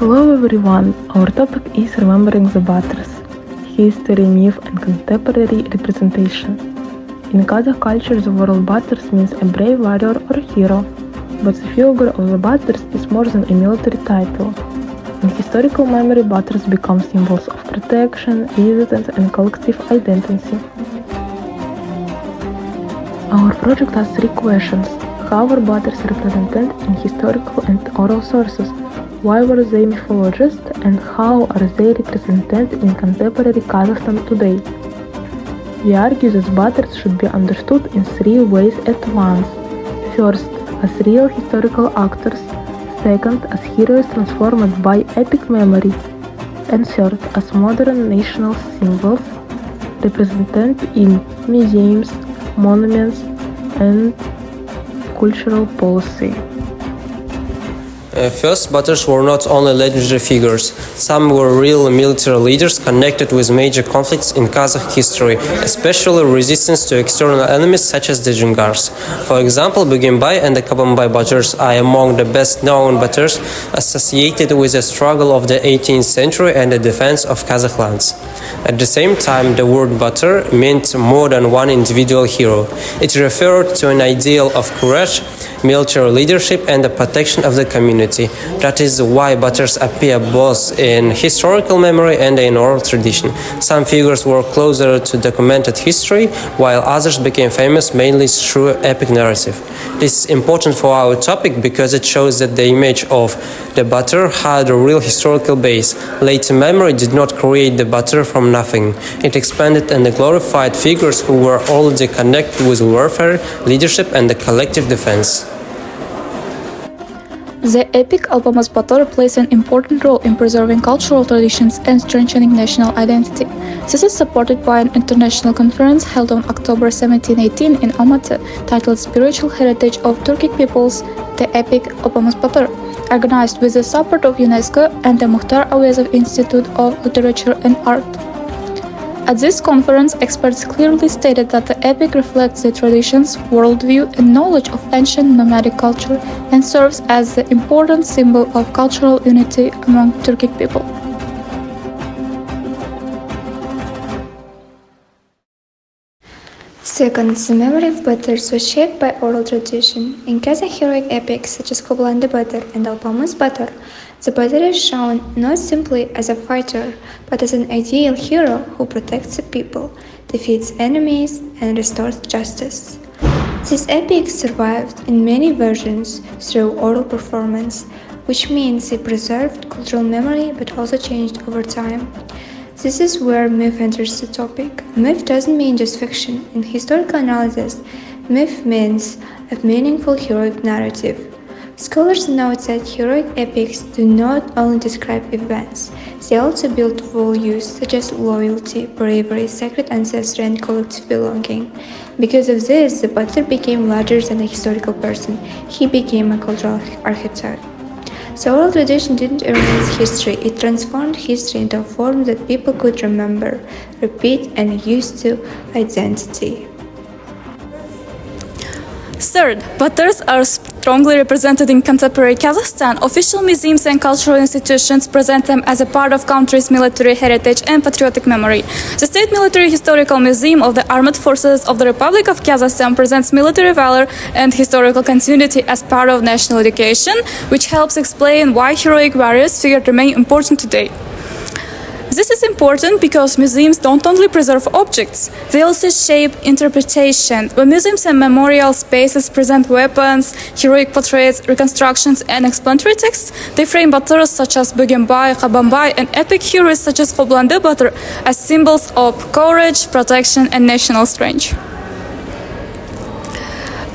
Hello everyone, our topic is remembering the battles, history, myth and contemporary representation. In Kazakh culture, the word batters means a brave warrior or hero, but the figure of the batters is more than a military title. In historical memory, batters become symbols of protection, resistance and collective identity. Our project has 3 questions. How were batters represented in historical and oral sources? Why were they mythologized, and how are they represented in contemporary Kazakhstan today? We argue that batters should be understood in 3 ways at once. First, as real historical actors. Second, as heroes transformed by epic memory. And third, as modern national symbols represented in museums, monuments, and cultural policy. First, batters were not only legendary figures. Some were real military leaders connected with major conflicts in Kazakh history, especially resistance to external enemies such as the Dzungars. For example, Bugembay and the Kabambay batters are among the best-known batters associated with the struggle of the 18th century and the defense of Kazakh lands. At the same time, the word batter meant more than one individual hero. It referred to an ideal of courage, military leadership and the protection of the community. That is why batters appear both in historical memory and in oral tradition. Some figures were closer to documented history, while others became famous mainly through epic narrative. This is important for our topic because it shows that the image of the batter had a real historical base. Later memory did not create the batter from nothing. It expanded and glorified figures who were already connected with warfare, leadership and the collective defense. The epic Alpamas Bator plays an important role in preserving cultural traditions and strengthening national identity. This is supported by an international conference held on October 1718 in Almaty, titled Spiritual Heritage of Turkic Peoples, the Epic Alpamas Bator, organized with the support of UNESCO and the Muhtar Avezov Institute of Literature and Art. At this conference, experts clearly stated that the epic reflects the traditions, worldview, and knowledge of ancient nomadic culture and serves as the important symbol of cultural unity among Turkic people. Second, the memory of batters was shaped by oral tradition. In Kazakh heroic epics such as Kobulandi Batar and Alpamas Batar, the batter is shown not simply as a fighter, but as an ideal hero who protects the people, defeats enemies, and restores justice. These epics survived in many versions through oral performance, which means they preserved cultural memory but also changed over time. This is where myth enters the topic. Myth doesn't mean just fiction. In historical analysis, myth means a meaningful heroic narrative. Scholars note that heroic epics do not only describe events, they also build values such as loyalty, bravery, sacred ancestry, and collective belonging. Because of this, the batter became larger than a historical person. He became a cultural archetype. So oral tradition didn't erase history, it transformed history into a form that people could remember, repeat, and use to identity. Third, batters are strongly represented in contemporary Kazakhstan. Official museums and cultural institutions present them as a part of country's military heritage and patriotic memory. The State Military Historical Museum of the Armed Forces of the Republic of Kazakhstan presents military valor and historical continuity as part of national education, which helps explain why heroic warriors figures remain important today. This is important because museums don't only preserve objects, they also shape interpretation. When museums and memorial spaces present weapons, heroic portraits, reconstructions, and explanatory texts, they frame batters such as Bugembay, Kabambay, and epic heroes such as Kobulandi Batar as symbols of courage, protection, and national strength.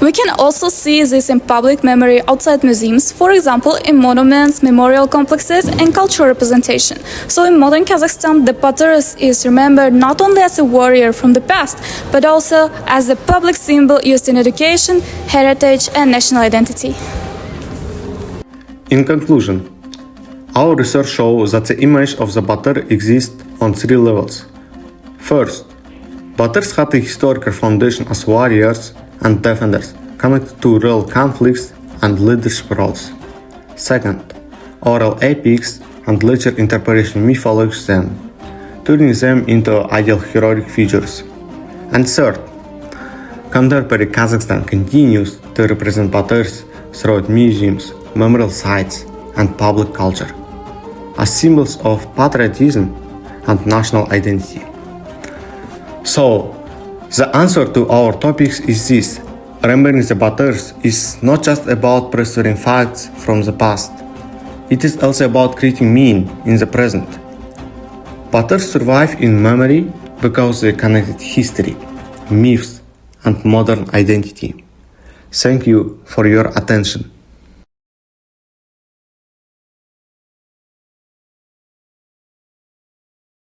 We can also see this in public memory outside museums, for example, in monuments, memorial complexes, and cultural representation. So in modern Kazakhstan, the batter is remembered not only as a warrior from the past, but also as a public symbol used in education, heritage, and national identity. In conclusion, our research shows that the image of the batter exists on 3 levels. First, batters had a historical foundation as warriors and defenders, connected to real conflicts and leadership roles. Second, oral epics and later interpretation mythologize them, turning them into ideal heroic figures. And third, contemporary Kazakhstan continues to represent Batars throughout museums, memorial sites, and public culture, as symbols of patriotism and national identity. So, the answer to our topics is this: remembering the Batars is not just about preserving facts from the past, it is also about creating meaning in the present. Batars survive in memory because they connected history, myths, and modern identity. Thank you for your attention.